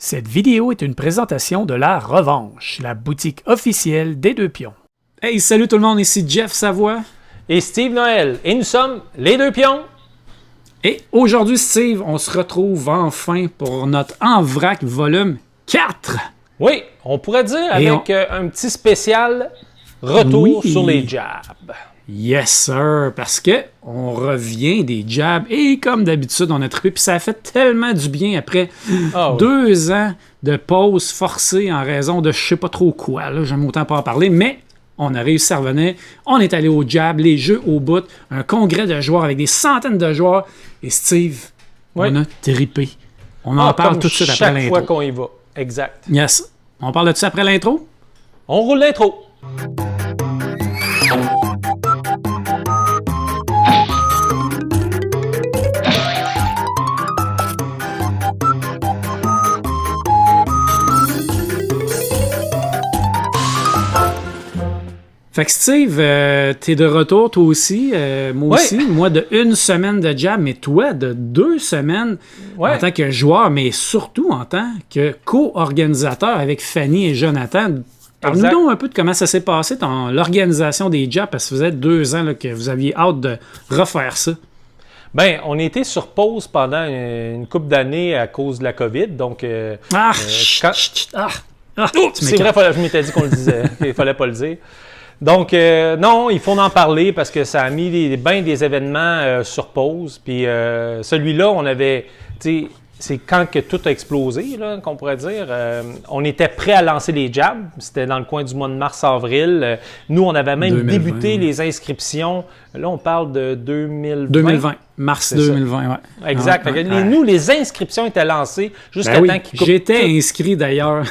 Cette vidéo est une présentation de La Revanche, la boutique officielle des Deux Pions. Hey, salut tout le monde, ici Jeff Savoie. Et Steve Noël. Et nous sommes les Deux Pions. Et aujourd'hui, Steve, on se retrouve enfin pour notre En Vrac volume 4. Oui, on pourrait dire avec un petit spécial retour sur les jabs. Yes, sir, parce que on revient des jabs et comme d'habitude, on a trippé, puis ça a fait tellement du bien après 2 ans de pause forcée en raison de je sais pas trop quoi, là, j'aime autant pas en parler, mais on a réussi à revenir, on est allé au jab, les jeux au bout, un congrès de joueurs avec des centaines de joueurs, et Steve, on a trippé. On en parle tout de suite après l'intro. Chaque fois qu'on y va, exact. Yes, on parle de ça après l'intro? On roule l'intro. Fait que Steve, t'es de retour toi aussi, moi aussi, moi de 1 semaine de jab, mais toi de 2 semaines en tant que joueur, mais surtout en tant que co-organisateur avec Fanny et Jonathan. Parle-nous donc un peu de comment ça s'est passé, l'organisation des jabs, parce que ça faisait 2 ans là, que vous aviez hâte de refaire ça. Bien, on était sur pause pendant une couple d'années à cause de la COVID, donc... c'est vrai, je m'étais dit qu'on le disait, il fallait pas le dire. Donc, non, il faut en parler parce que ça a mis bien des événements sur pause. Puis celui-là, on avait, tu sais, c'est quand que tout a explosé, là, qu'on pourrait dire. On était prêt à lancer les jabs. C'était dans le coin du mois de mars-avril. Nous, on avait même 2020, débuté les inscriptions. Là, on parle de 2020. 2020, mars 2020, oui. Exact. Nous, les inscriptions étaient lancées jusqu'à temps qu'ils coupent. J'étais inscrit d'ailleurs.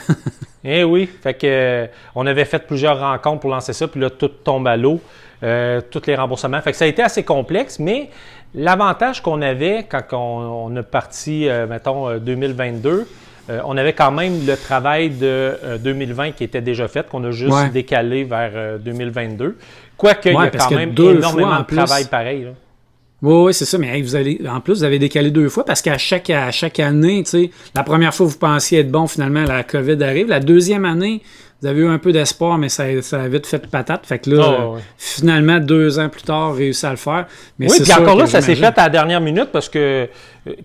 Eh oui, fait que on avait fait plusieurs rencontres pour lancer ça, puis là, tout tombe à l'eau, tous les remboursements. Fait que ça a été assez complexe, mais l'avantage qu'on avait quand on a parti, mettons, 2022, on avait quand même le travail de 2020 qui était déjà fait, qu'on a juste décalé vers 2022. Quoique, il y a quand même énormément de travail pareil, là. Oui, c'est ça, mais hey, en plus, vous avez décalé 2 fois parce qu'à chaque année, tu sais, la première fois, vous pensiez être bon, finalement, la COVID arrive. La deuxième année, vous avez eu un peu d'espoir, mais ça a vite fait patate. Fait que là, finalement, 2 ans plus tard, réussi à le faire. Mais oui, puis encore là, ça s'est fait à la dernière minute parce que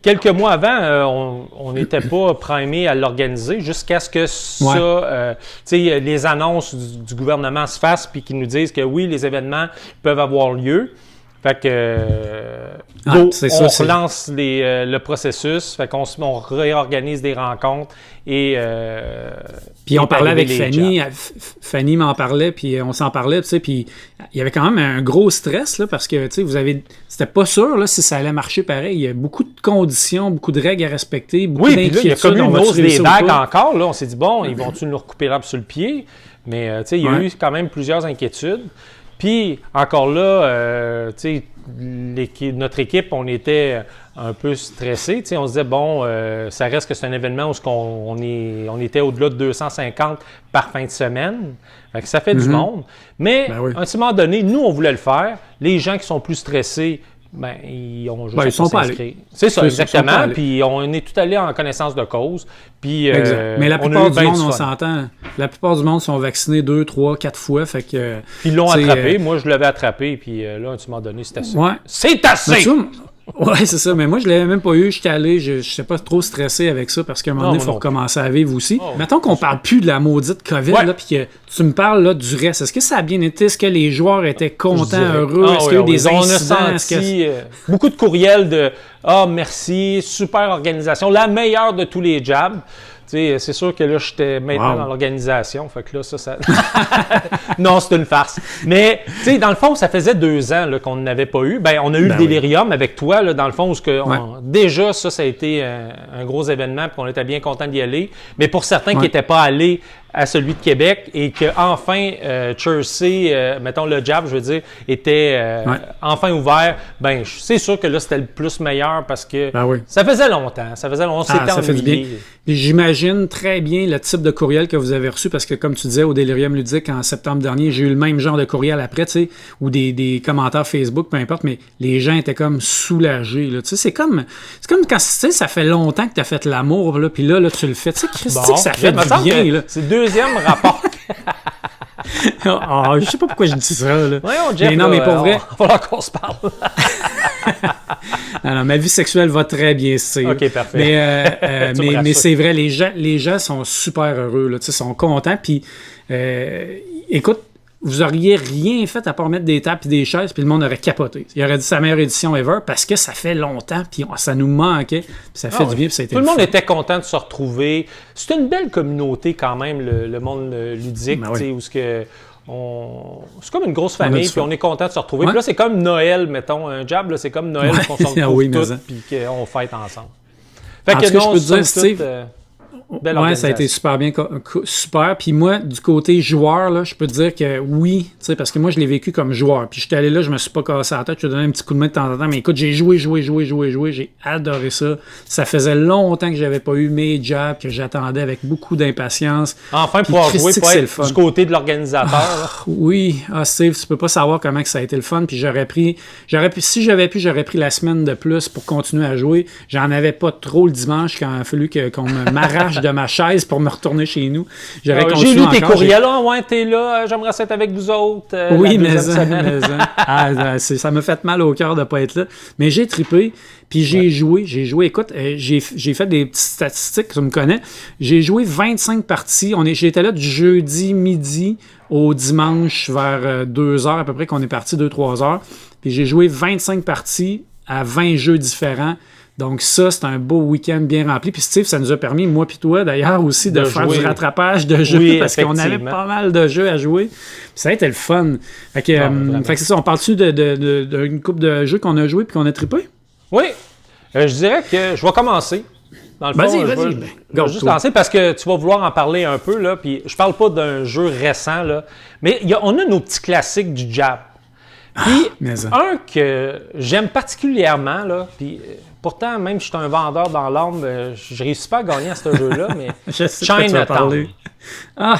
quelques mois avant, on n'était pas primé à l'organiser jusqu'à ce que ça, tu sais, les annonces du gouvernement se fassent puis qu'ils nous disent que oui, les événements peuvent avoir lieu. Fait que on relance le processus, fait qu'on on réorganise des rencontres et puis on parlait avec Fanny, Fanny m'en parlait, puis on s'en parlait, tu sais, puis il y avait quand même un gros stress là, parce que tu sais, c'était pas sûr là, si ça allait marcher pareil. Il y a beaucoup de conditions, beaucoup de règles à respecter, beaucoup d'inquiétudes. Il y a comme une hausse des bagues encore là. On s'est dit bon, ils vont-tu nous recouper l'herbe sur le pied? Mais tu sais, il y a eu quand même plusieurs inquiétudes. Puis, encore là, tu sais, notre équipe, on était un peu stressés. Tu sais, on se disait, bon, ça reste que c'est un événement où on était au-delà de 250 par fin de semaine. Fait que ça fait du monde. Mais, à un moment donné, nous, on voulait le faire. Les gens qui sont plus stressés, ils ont juste sont pas allés. C'est ça, exactement. Puis on est tout allé en connaissance de cause. Puis, mais la plupart du monde, on s'entend, la plupart du monde sont vaccinés 2, 3, 4 fois. Fait que, puis ils l'ont attrapé. Moi, je l'avais attrapé. Puis là, à un moment donné, c'est assez. C'est assez! Oui, c'est ça. Mais moi, je ne l'avais même pas eu. J'étais allé, je ne sais pas trop stressé avec ça parce qu'à un moment donné, il faut recommencer à vivre aussi. Mettons qu'on ne parle plus de la maudite COVID, là, puis que tu me parles là, du reste. Est-ce que ça a bien été? Est-ce que les joueurs étaient contents, heureux? Est-ce qu'il y a eu des incidents? On a senti beaucoup de courriels de « Ah, merci, super organisation, la meilleure de tous les jabs ». Tu sais, c'est sûr que là, j'étais maintenant dans l'organisation. Fait que là, ça... non, c'est une farce. Mais, tu sais, dans le fond, ça faisait 2 ans là, qu'on n'avait pas eu. On a eu le Délirium avec toi, là, dans le fond, où déjà, ça a été un gros événement, puis on était bien content d'y aller. Mais pour certains qui n'étaient pas allés à celui de Québec et qu'enfin, Chelsea, mettons le jab, je veux dire, était enfin ouvert, ben c'est sûr que là, c'était le plus meilleur parce que ça faisait longtemps. On s'était ennuyé. J'imagine très bien le type de courriel que vous avez reçu parce que, comme tu disais, au Delirium Ludique, en septembre dernier, j'ai eu le même genre de courriel après, tu sais, ou des commentaires Facebook, peu importe, mais les gens étaient comme soulagés, là. Tu sais, c'est comme quand, tu sais, ça fait longtemps que tu as fait l'amour, là, puis là, tu le fais. Tu sais, Christy, ça fait du bien, là. C'est le deuxième rapport. Je sais pas pourquoi je dis ça, là. Voyons, Jeff, mais pour vrai... Il va falloir qu'on se parle. Non, ma vie sexuelle va très bien, c'est. OK, parfait. Mais c'est vrai, les gens sont super heureux, là, sont contents. Puis, écoute, vous auriez rien fait à part mettre des tables et des chaises, puis le monde aurait capoté. Il aurait dit sa meilleure édition ever parce que ça fait longtemps, puis ça nous manquait, puis ça fait du bien, puis ça a été tout le monde était content de se retrouver. C'est une belle communauté quand même, le monde ludique, tu sais, où ce que... C'est comme une grosse famille, puis on est content de se retrouver. Puis là, c'est comme Noël, mettons. Un jab, là, c'est comme Noël qu'on se retrouve tous, puis qu'on fête ensemble. Fait que non, je peux te dire, Steve, ça a été super bien, super. Puis moi, du côté joueur, là, je peux te dire que oui, parce que moi, je l'ai vécu comme joueur. Puis j'étais allé là, je me suis pas cassé la tête, je te donnais un petit coup de main de temps en temps. Mais écoute, j'ai joué, j'ai adoré ça. Ça faisait longtemps que j'avais pas eu mes jabs, que j'attendais avec beaucoup d'impatience. Enfin, pouvoir jouer, pas être du côté de l'organisateur. Oui, Steve, tu peux pas savoir comment que ça a été le fun. Puis si j'avais pu, j'aurais pris la semaine de plus pour continuer à jouer. J'en avais pas trop le dimanche quand il a fallu qu'on m'arrache de ma chaise pour me retourner chez nous. J'ai lu tes courriels, t'es là, j'aimerais être avec vous autres. Oui, mais ça m'a fait mal au cœur de ne pas être là. Mais j'ai trippé, puis j'ai joué. Écoute, j'ai fait des petites statistiques, tu me connais. J'ai joué 25 parties. J'étais là du jeudi midi au dimanche vers 2 heures à peu près qu'on est parti, 2-3 heures. Puis j'ai joué 25 parties à 20 jeux différents. Donc ça, c'est un beau week-end bien rempli. Puis Steve, ça nous a permis, moi puis toi d'ailleurs aussi, de faire du rattrapage de jeux parce qu'on avait pas mal de jeux à jouer. Puis ça a été le fun. Fait que c'est ça, on parle-tu d'une couple de jeux qu'on a joué puis qu'on a trippé? Oui. Je dirais que je vais commencer. Dans le fond, vas-y. Je vais juste lancer parce que tu vas vouloir en parler un peu. Là, puis je parle pas d'un jeu récent, là, mais on a nos petits classiques du jab. Puis un que j'aime particulièrement, là, puis pourtant, même si je suis un vendeur dans l'âme, je réussis pas à gagner à ce jeu-là, mais Chinatown.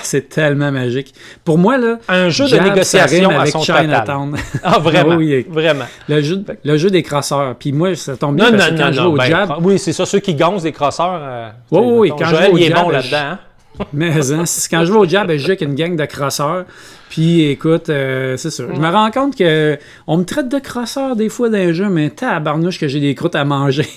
C'est tellement magique. Pour moi, là, un jeu de négociation avec Chinatown. Vraiment, vraiment. Le jeu des crosseurs. Puis moi, ça tombe bien parce que quand je joue au jab... Oui, c'est ça, ceux qui goncent des crosseurs. Oui, quand Joël, il est bon là-dedans. Hein? Mais quand je vais au jab, je joue avec une gang de crosseurs. Puis écoute, c'est ça. Je me rends compte qu'on me traite de crosseur des fois dans les jeux, mais tabarnouche que j'ai des croûtes à manger.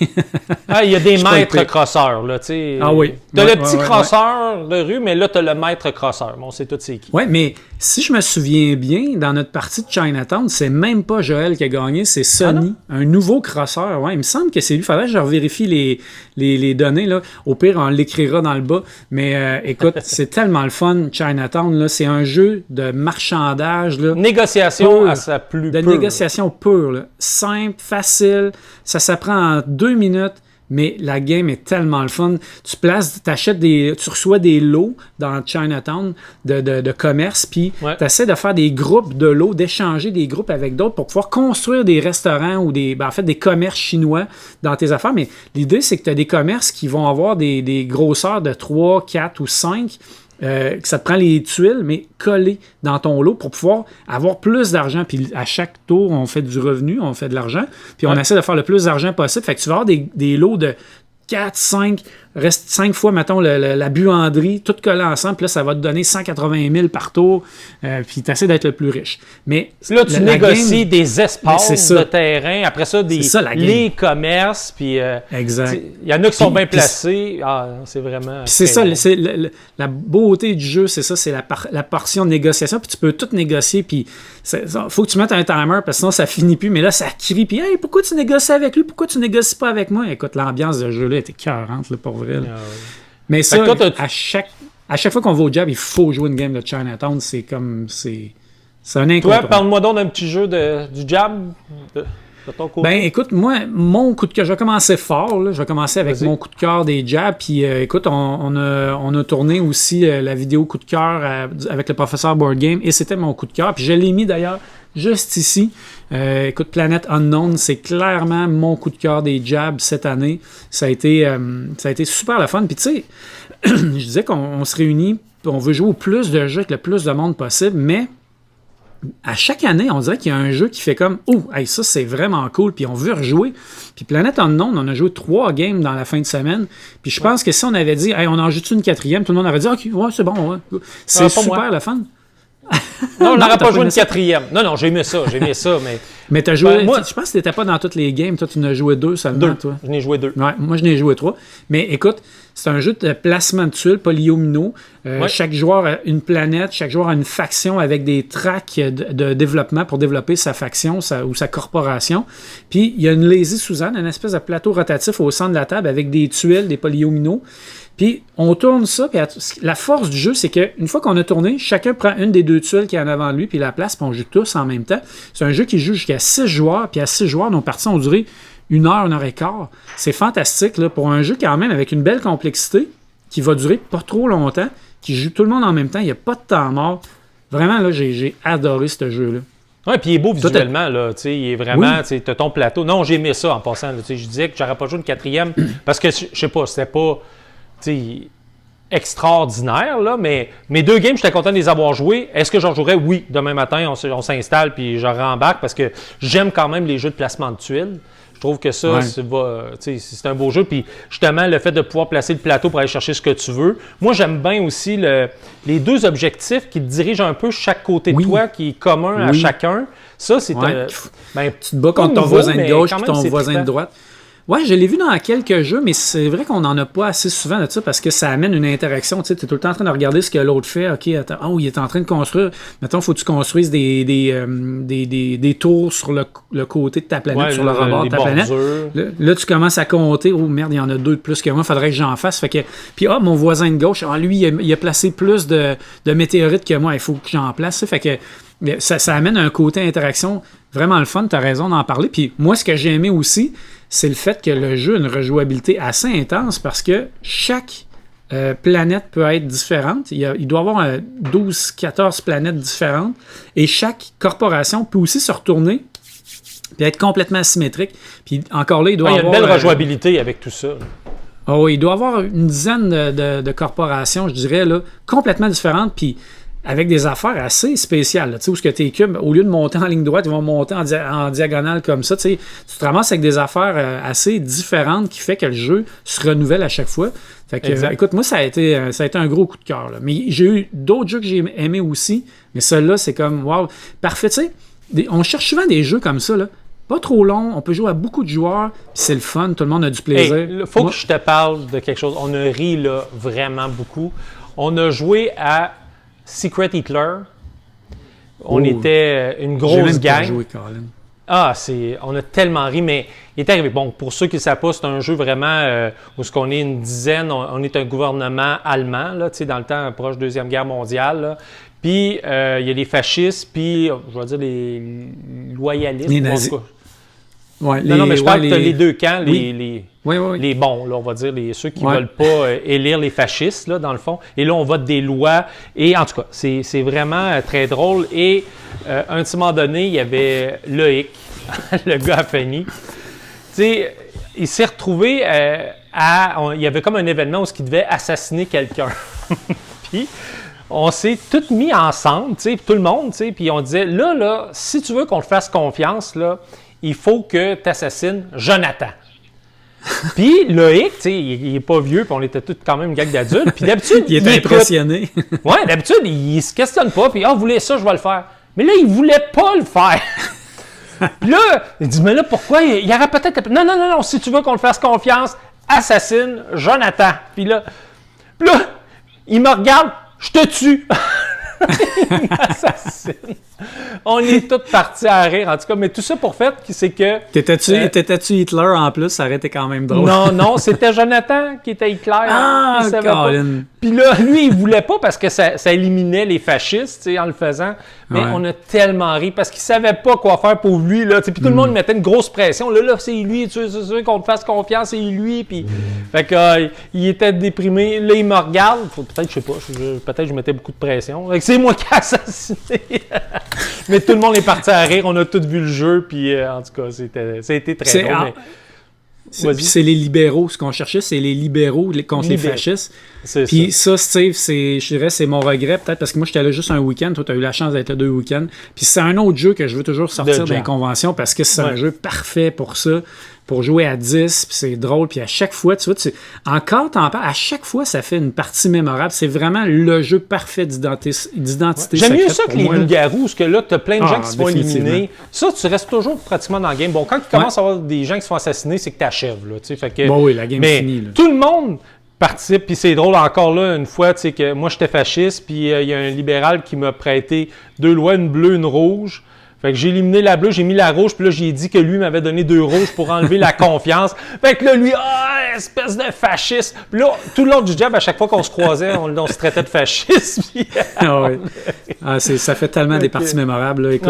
Il y a des maîtres crosseurs, là, tu sais. Ah oui. T'as le petit crosseur de rue, mais là, t'as le maître crosseur. Bon, on sait tout c'est qui. Oui, mais si je me souviens bien, dans notre partie de Chinatown, c'est même pas Joël qui a gagné, c'est Sonny, un nouveau crosseur. Ouais, il me semble que c'est lui. Faudrait que je revérifie les données, là. Au pire, on l'écrira dans le bas. Mais écoute, c'est tellement le fun, Chinatown, là. C'est un jeu de marchandage, là. Négociation à sa plus pure. Négociation pure, là. Simple, facile. Ça s'apprend en 2 minutes. Mais la game est tellement le fun. Tu reçois des lots dans Chinatown de commerce, puis tu essaies de faire des groupes de lots, d'échanger des groupes avec d'autres pour pouvoir construire des restaurants ou des commerces chinois dans tes affaires. Mais l'idée, c'est que tu as des commerces qui vont avoir des grosseurs de 3, 4 ou 5. Que ça te prend les tuiles, mais collées dans ton lot pour pouvoir avoir plus d'argent. Puis à chaque tour, on fait du revenu, on fait de l'argent, puis on essaie de faire le plus d'argent possible. Fait que tu vas avoir des lots de 4, 5, reste 5 fois, mettons, la buanderie, tout collé ensemble, puis là, ça va te donner 180 000 par tour, puis tu essaies d'être le plus riche. Mais là, tu négocies des espaces de terrain, après ça, les commerces, puis il y en a qui sont bien placés. C'est vraiment... c'est ça, la beauté du jeu, c'est ça, c'est la portion de négociation, puis tu peux tout négocier, puis faut que tu mettes un timer, parce que sinon, ça finit plus, mais là, ça crie, puis « Hey, pourquoi tu négocies avec lui? Pourquoi tu négocies pas avec moi? » Écoute, l'ambiance de jeu-là était écœurante, là, pour vrai. Mais ça, à chaque fois qu'on va au jab, il faut jouer une game de Chinatown. C'est un incontournable. Toi, parle-moi donc d'un petit jeu du jab. de ton côté? Ben, écoute, moi, mon coup de cœur, je vais commencer fort. Là. Je vais commencer avec mon coup de cœur des jabs. Puis, écoute, on a tourné aussi la vidéo coup de cœur avec le professeur Board Game. Et c'était mon coup de cœur. Puis, je l'ai mis d'ailleurs juste ici. Écoute, Planet Unknown, c'est clairement mon coup de cœur des jabs cette année. Ça a été super le fun. Puis, tu sais, je disais qu'on se réunit, on veut jouer au plus de jeux avec le plus de monde possible, mais à chaque année, on dirait qu'il y a un jeu qui fait comme « Oh, hey, ça, c'est vraiment cool », puis on veut rejouer. Puis Planet Unknown, on a joué 3 games dans la fin de semaine. Puis je pense que si on avait dit « Hey, on en joue-tu une 4e », tout le monde aurait dit « OK, ouais, c'est bon, ouais. » C'est super le fun. Non, on n'aurait pas joué une 4e. Non, j'ai aimé ça, mais... Mais t'as joué... moi, je pense que t'étais pas dans toutes les games. Toi, tu en as joué 2 seulement, 2. Toi. Je n'ai joué 2. Ouais, moi, je n'ai joué 3. Mais écoute, c'est un jeu de placement de tuiles, polyomino. Chaque joueur a une planète, chaque joueur a une faction avec des tracks de développement pour développer sa faction ou sa corporation. Puis, il y a une lazy Suzanne, une espèce de plateau rotatif au centre de la table avec des tuiles, des polyomino. Puis, on tourne ça. Puis la force du jeu, c'est qu'une fois qu'on a tourné, chacun prend une des 2 tuiles qui est en avant de lui, puis la place, puis on joue tous en même temps. C'est un jeu qui joue jusqu'à 6 joueurs, puis à 6 joueurs, nos parties ont duré 1 heure, 1 heure et quart. C'est fantastique là, pour un jeu quand même avec une belle complexité, qui va durer pas trop longtemps, qui joue tout le monde en même temps, il n'y a pas de temps mort. Vraiment, là, j'ai adoré ce jeu-là. Oui, puis il est beau visuellement, là, tu sais, il est vraiment, tu sais, t'as ton plateau. Non, j'ai aimé ça en passant, là, tu sais, je disais que j'aurais pas joué une 4e, parce que, je sais pas, c'était pas, tu sais, extraordinaire, là, mais mes 2 games, j'étais content de les avoir joués. Est-ce que j'en jouerais? Oui, demain matin, on s'installe, puis je rembarque, parce que j'aime quand même les jeux de placement de tuiles. Je trouve que ça, c'est un beau jeu. Puis justement, le fait de pouvoir placer le plateau pour aller chercher ce que tu veux. Moi, j'aime bien aussi les 2 objectifs qui te dirigent un peu chaque côté de toi, qui est commun à chacun. Ça, c'est tu te bats contre ton voisin de gauche et ton voisin de droite. Ouais, je l'ai vu dans quelques jeux, mais c'est vrai qu'on n'en a pas assez souvent de ça parce que ça amène une interaction. Tu sais, es tout le temps en train de regarder ce que l'autre fait. OK, attends, oh, il est en train de construire. Mettons, il faut que tu construises des tours sur le côté de ta planète, sur le rebord de ta planète. Là, tu commences à compter. Oh merde, il y en a 2 de plus que moi, faudrait que j'en fasse. Fait que, puis, mon voisin de gauche, lui, il a placé plus de météorites que moi. Il faut que j'en place. Fait que ça amène un côté interaction vraiment le fun. Tu as raison d'en parler. Puis moi, ce que j'ai aimé aussi, c'est le fait que le jeu a une rejouabilité assez intense parce que chaque planète peut être différente. Il doit y avoir 12-14 planètes différentes et chaque corporation peut aussi se retourner et être complètement asymétrique. Puis encore là, il doit y avoir... Il y a une belle rejouabilité avec tout ça. Oh, il doit y avoir une dizaine de corporations, je dirais, là, complètement différentes. Puis avec des affaires assez spéciales. Tu sais, où ce que tes cubes, au lieu de monter en ligne droite, ils vont monter en diagonale comme ça. Tu sais, tu te ramasses avec des affaires assez différentes qui fait que le jeu se renouvelle à chaque fois. Fait que, écoute, moi, ça a été un gros coup de cœur. Là. Mais j'ai eu d'autres jeux que j'ai aimés aussi. Mais celui-là, c'est comme, wow, parfait. Tu sais, on cherche souvent des jeux comme ça, là. Pas trop long, on peut jouer à beaucoup de joueurs, c'est le fun, tout le monde a du plaisir. Il faut que je te parle de quelque chose. On a ri là, vraiment beaucoup. On a joué à Secret Hitler. On était une grosse gang. Joué, on a tellement ri, mais il est arrivé. Bon, pour ceux qui ne savent pas, c'est un jeu vraiment où on est une dizaine. On est un gouvernement allemand, là, dans le temps proche de la Deuxième Guerre mondiale. Là. Puis, il y a les fascistes, puis, je vais dire, les loyalistes. Les nazis. Ouais, non, mais je parle que tu as les 2 camps, oui. Les bons, là, on va dire, ceux qui ne veulent pas élire les fascistes, là, dans le fond. Et là, on vote des lois. Et en tout cas, c'est vraiment très drôle. Et à un petit moment donné, il y avait Loïc, le gars à Fanny. Tu sais, il s'est retrouvé il y avait comme un événement où il devait assassiner quelqu'un. Puis, on s'est tous mis ensemble, tu sais, tout le monde, tu sais, puis on disait, là, si tu veux qu'on te fasse confiance, là, il faut que tu assassines Jonathan. Puis Loïc, tu sais, il est pas vieux, puis on était tous quand même une gang d'adultes. Puis d'habitude, il est impressionné. Oui, d'habitude, il se questionne pas, puis vous voulez ça, je vais le faire. Mais là, il voulait pas le faire. Puis là, il dit, mais là, pourquoi? Il y aurait peut-être... Non, si tu veux qu'on te fasse confiance, assassine Jonathan. Puis là, il me regarde, je te tue. Il m'assassine. On est tous partis à rire, en tout cas. Mais tout ça pour fait, c'est que... T'étais-tu Hitler en plus? Ça aurait été quand même drôle. Non, c'était Jonathan qui était Hitler. Ah, Colin! Puis là, lui, il voulait pas parce que ça éliminait les fascistes, en le faisant. Mais on a tellement ri parce qu'il savait pas quoi faire pour lui, là. Puis tout le monde mettait une grosse pression. Là, c'est lui, tu veux qu'on te fasse confiance, c'est lui. Puis... Fait que, il était déprimé. Là, il me regarde. Peut-être, je sais pas, peut-être que je mettais beaucoup de pression. Fait que c'est moi qui ai assassiné. Mais tout le monde est parti à rire. On a tous vu le jeu. Puis, en tout cas, ça a été très drôle. C'est les libéraux. Ce qu'on cherchait, c'est les libéraux contre les fascistes. Puis ça, Steve, je dirais, c'est mon regret, peut-être, parce que moi, j'étais là juste un week-end. Toi, tu as eu la chance d'être là 2 week-ends. Puis c'est un autre jeu que je veux toujours sortir des conventions parce que c'est un jeu parfait pour ça, pour jouer à 10. Puis c'est drôle. Puis à chaque fois, tu vois, encore, t'en parles, à chaque fois, ça fait une partie mémorable. C'est vraiment le jeu parfait d'identité J'aime mieux ça que les loups-garous, parce que là, tu as plein de gens qui se font éliminer. Ça, tu restes toujours pratiquement dans le game. Bon, quand tu commences à avoir des gens qui se font assassiner, c'est que tu achèves. Bon, oui, la game est finie. Tout le monde participe, puis c'est drôle encore là, une fois, tu sais, que moi, j'étais fasciste, puis il y a un libéral qui m'a prêté 2 lois, une bleue, une rouge. Fait que j'ai éliminé la bleue, j'ai mis la rouge, puis là, j'ai dit que lui m'avait donné 2 rouges pour enlever la confiance. Fait que là, lui, espèce de fasciste. Puis là, tout le long du job, à chaque fois qu'on se croisait, on se traitait de fasciste. Puis... ça fait tellement des parties mémorables. Là. Écoute,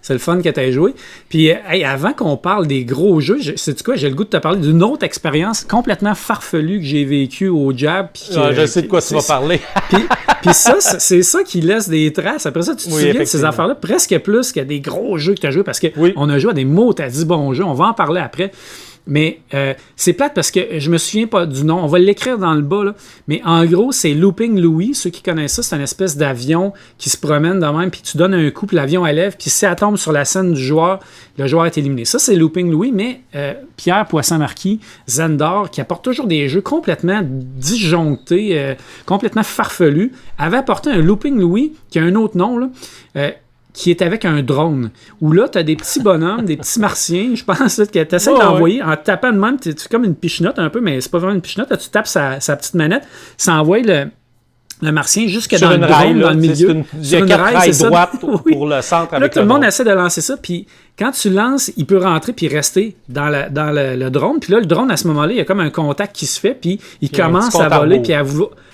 c'est le fun que tu aies joué. Puis, avant qu'on parle des gros jeux, sais-tu quoi, j'ai le goût de te parler d'une autre expérience complètement farfelue que j'ai vécue au jab. Je sais de quoi tu vas parler. Puis ça, c'est ça qui laisse des traces. Après ça, tu te souviens de ces affaires-là presque plus que des gros jeux que tu as joués parce qu'on a joué à des mots, tu as dit bons jeux. On va en parler après. Mais c'est plate parce que je me souviens pas du nom. On va l'écrire dans le bas. Là. Mais en gros, c'est Looping Louis. Ceux qui connaissent ça, c'est une espèce d'avion qui se promène de même. Puis tu donnes un coup, puis l'avion élève. Puis si elle tombe sur la scène du joueur, le joueur est éliminé. Ça, c'est Looping Louis. Mais Pierre Poisson-Marquis, Zendor, qui apporte toujours des jeux complètement disjonctés, complètement farfelus, avait apporté un Looping Louis qui a un autre nom. Là. Qui est avec un drone, où là, tu as des petits bonhommes, des petits martiens, je pense, que tu essaies d'envoyer en tapant de même, c'est comme une pichenote un peu, mais c'est pas vraiment une pichenote, là, tu tapes sa petite manette, ça envoie le martien jusque dans le drone, dans le milieu. Il y a 4 rails droites pour le centre avec là, tout le monde essaie de lancer ça, puis quand tu lances, il peut rentrer puis rester dans le drone, puis là, le drone, à ce moment-là, il y a comme un contact qui se fait, puis il commence à voler, puis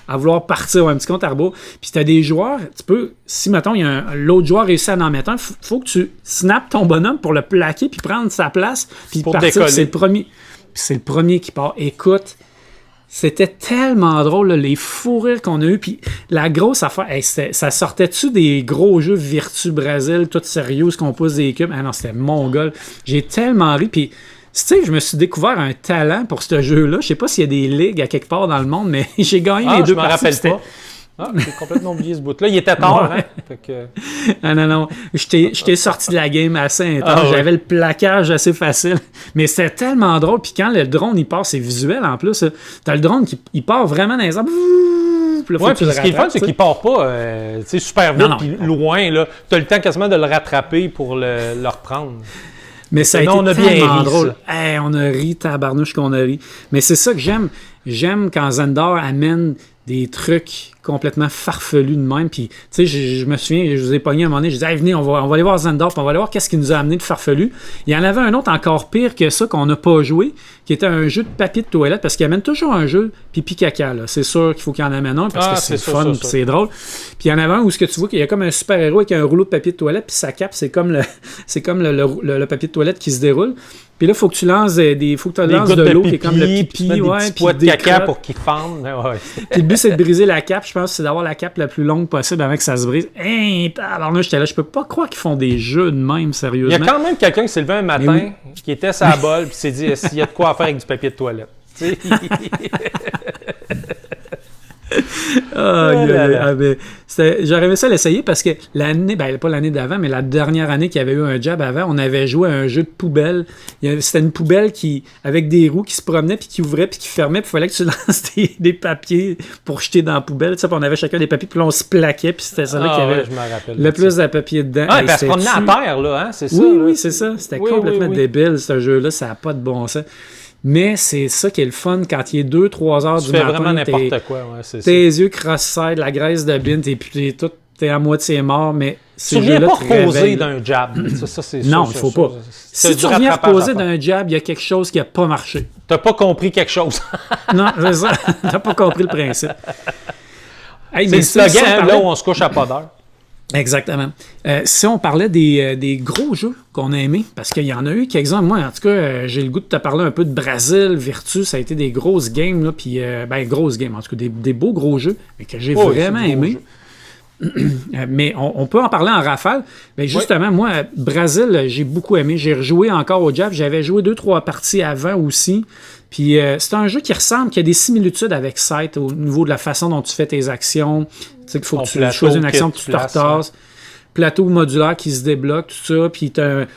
à vouloir partir, un petit compte à rebours. Puis tu as des joueurs, tu peux, si mettons, l'autre joueur réussit à en mettre un, faut que tu snaps ton bonhomme pour le plaquer puis prendre sa place, puis partir. C'est le premier qui part. Écoute, c'était tellement drôle, là, les fous rires qu'on a eu. Puis la grosse affaire, ça sortait-tu des gros jeux Virtu Brésil, tout sérieux, ce qu'on pose des cubes? Ah non, c'était mongol. J'ai tellement ri. Puis tu sais, je me suis découvert un talent pour ce jeu-là. Je sais pas s'il y a des ligues à quelque part dans le monde, mais j'ai gagné les 2 parties. Je me rappelle pas. J'ai complètement oublié ce bout-là. Il était tard, hein? Fait que... Non. J'étais sorti de la game assez intense. J'avais le plaquage assez facile. Mais c'était tellement drôle. Puis quand le drone, il part, c'est visuel en plus. T'as le drone qui part vraiment dans les arbres. Puis ce qui est fun, c'est qu'il part pas super vite puis loin. Tu as le temps quasiment de le rattraper pour le reprendre. Mais ça a été tellement drôle. On a ri, tabarnouche qu'on a ri. Mais c'est ça que j'aime. J'aime quand Zendor amène des trucs complètement farfelus de même. Puis, tu sais, je me souviens, je vous ai pogné à un moment donné, je disais, venez, on va aller voir Zendor, puis on va aller voir qu'est-ce qu'il nous a amené de farfelu. Il y en avait un autre encore pire que ça qu'on n'a pas joué, qui était un jeu de papier de toilette, parce qu'il amène toujours un jeu pipi-caca. Là. C'est sûr qu'il faut qu'il en amène un, parce que c'est fun, puis c'est drôle. Puis il y en avait un où ce que tu vois qu'il y a comme un super-héros avec un rouleau de papier de toilette, puis sa cape, c'est comme le papier de toilette qui se déroule. Puis là, il faut que tu lances de l'eau qui est comme le pipi, des petits poids de caca pour qu'il fende. Puis le but, c'est de briser la cape. Je pense que c'est d'avoir la cape la plus longue possible avant que ça se brise. Alors là, j'étais là, je peux pas croire qu'ils font des jeux de même, sérieusement. Il y a quand même quelqu'un qui s'est levé un matin, qui était sa bolle, puis s'est dit, s'il y a de quoi à faire avec du papier de toilette. J'aurais aimé ça l'essayer parce que l'année, pas l'année d'avant, mais la dernière année qu'il y avait eu un job avant, on avait joué à un jeu de poubelle. C'était une poubelle avec des roues qui se promenaient, puis qui ouvraient, puis qui fermaient, puis il fallait que tu lances des papiers pour jeter dans la poubelle. Puis on avait chacun des papiers, puis là on se plaquait, puis c'était ça là qu'il y avait le plus de papier dedans. Parce qu'on est à terre, là, hein, c'est ça. Oui, c'est ça. C'était complètement débile, ce jeu-là. Ça n'a pas de bon sens. Mais c'est ça qui est le fun quand il est 2-3 heures du matin. Tu fais vraiment n'importe quoi, c'est ça. Tes yeux cross-side, la graisse de bine, t'es à moitié mort, mais ces tu ne viens jeux-là pas te reposer réveillent. d'un jab. Ça, c'est Non, sûr, il ne faut sûr, pas. C'est Si du tu reviens rattrapage reposer à faire. d'un jab, il y a quelque chose qui n'a pas marché. Tu n'as pas compris quelque chose. Non, c'est ça. Tu n'as pas compris le principe. Hey, C'est mais le ça, si on slogan, parlait- là où on se couche à pas d'heure. Exactement. Si on parlait des gros jeux qu'on a aimés, parce qu'il y en a eu quelques-uns, moi, en tout cas, j'ai le goût de te parler un peu de Brésil, Virtus, ça a été des grosses games, là, puis, grosses games, en tout cas, des beaux gros jeux, mais que j'ai vraiment aimés. Mais on peut en parler en rafale. Mais justement, moi, Brésil, j'ai beaucoup aimé. J'ai rejoué encore au Jab. J'avais joué 2-3 parties avant aussi. Puis c'est un jeu qui ressemble, qui a des similitudes avec Sight au niveau de la façon dont tu fais tes actions. Tu sais qu'il faut que tu choisisses une action que tu te retasses. Plateau modulaire qui se débloque, tout ça. Puis tu as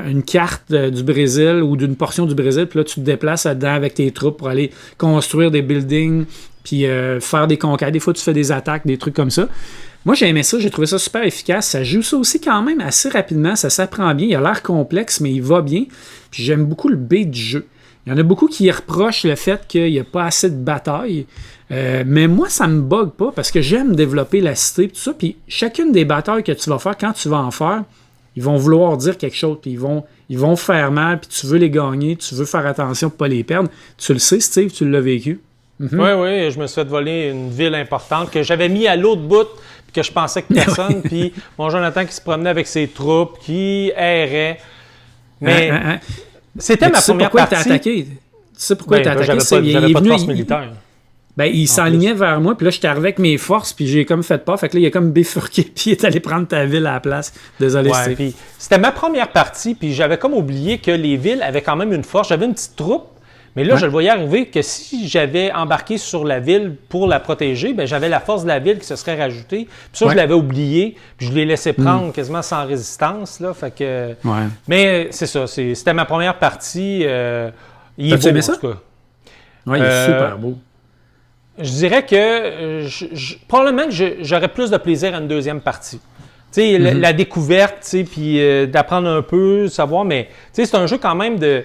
une carte du Brésil ou d'une portion du Brésil. Puis là, tu te déplaces là-dedans avec tes troupes pour aller construire des buildings, puis faire des conquêtes. Des fois, tu fais des attaques, des trucs comme ça. Moi, j'ai aimé ça, j'ai trouvé ça super efficace. Ça joue ça aussi quand même assez rapidement, ça s'apprend bien. Il a l'air complexe, mais il va bien. Puis j'aime beaucoup le beat du jeu. Il y en a beaucoup qui reprochent le fait qu'il n'y a pas assez de bataille. Mais moi, ça me bug pas parce que j'aime développer la cité et tout ça. Puis chacune des batailles que tu vas faire, quand tu vas en faire, ils vont vouloir dire quelque chose. Puis ils vont faire mal. Puis tu veux les gagner. Tu veux faire attention pour ne pas les perdre. Tu le sais, Steve, tu l'as vécu. Oui, je me suis fait voler une ville importante que j'avais mis à l'autre bout, puis que je pensais que personne, puis mon Jonathan qui se promenait avec ses troupes, qui errait. Mais c'était ma première partie. Tu sais pourquoi il t'a attaqué? J'avais pas de force militaire. Il s'enlignait vers moi, puis là, j'étais arrivé avec mes forces, puis j'ai comme fait peur. Fait que là, il a comme bifurqué, puis il est allé prendre ta ville à la place. Désolé, Steve. Puis c'était ma première partie, puis j'avais comme oublié que les villes avaient quand même une force. J'avais une petite troupe. Mais là, je le voyais arriver que si j'avais embarqué sur la ville pour la protéger, ben j'avais la force de la ville qui se serait rajoutée. Puis ça, je l'avais oublié. Puis je l'ai laissé prendre quasiment sans résistance. Là, fait que... Mais c'est ça. C'était ma première partie. Il est beau, aimé ça? En tout cas. Oui, il est super beau. Je dirais que probablement que j'aurais plus de plaisir à une deuxième partie. Tu sais, la découverte, tu sais, puis d'apprendre un peu, savoir. Mais tu sais, c'est un jeu quand même de...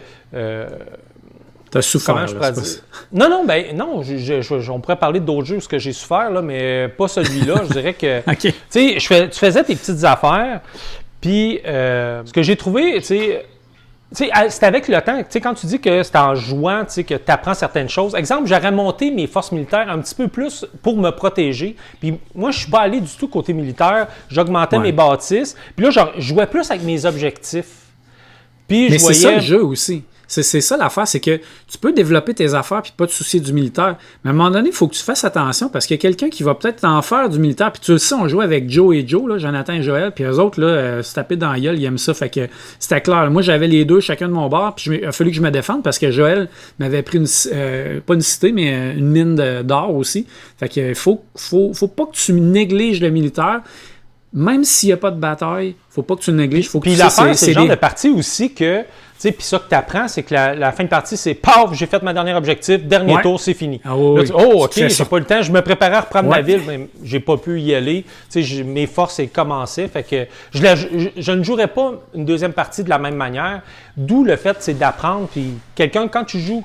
T'as souffert. Comment je pourrais dire? Non, on pourrait parler d'autres jeux où j'ai souffert, là, mais pas celui-là. Je dirais que, tu sais, tu faisais tes petites affaires, puis ce que j'ai trouvé, tu sais, c'est avec le temps. Tu sais, quand tu dis que c'est en jouant, tu sais, que tu apprends certaines choses. Exemple, j'aurais monté mes forces militaires un petit peu plus pour me protéger. Puis moi, je suis pas allé du tout côté militaire. J'augmentais mes bâtisses. Puis là, je jouais plus avec mes objectifs. Puis mais c'est ça le jeu aussi. C'est ça l'affaire, c'est que tu peux développer tes affaires puis pas te soucier du militaire. Mais à un moment donné, il faut que tu fasses attention parce qu'il y a quelqu'un qui va peut-être en faire du militaire. Puis tu le sais, on jouait avec Joe et Joe, là, Jonathan et Joël, puis eux autres, là, se taper dans la gueule, ils aiment ça. Fait que c'était clair. Moi, j'avais les deux, chacun de mon bord, puis il a fallu que je me défende parce que Joël m'avait pris pas une cité, mais une mine d'or aussi. Fait que faut pas que tu négliges le militaire. Même s'il n'y a pas de bataille, faut pas que tu le négliges. Puis l'affaire, c'est le genre de partie aussi que... Puis ça que tu apprends, c'est que la fin de partie, c'est paf, j'ai fait ma dernière objectif, dernier tour, c'est fini. Ah, oui, là, OK, j'ai pas le temps. Je me préparais à reprendre ma ville, mais j'ai pas pu y aller. Mes forces commençaient. Fait que je ne jouerais pas une deuxième partie de la même manière. D'où le fait, c'est d'apprendre. Puis quand tu joues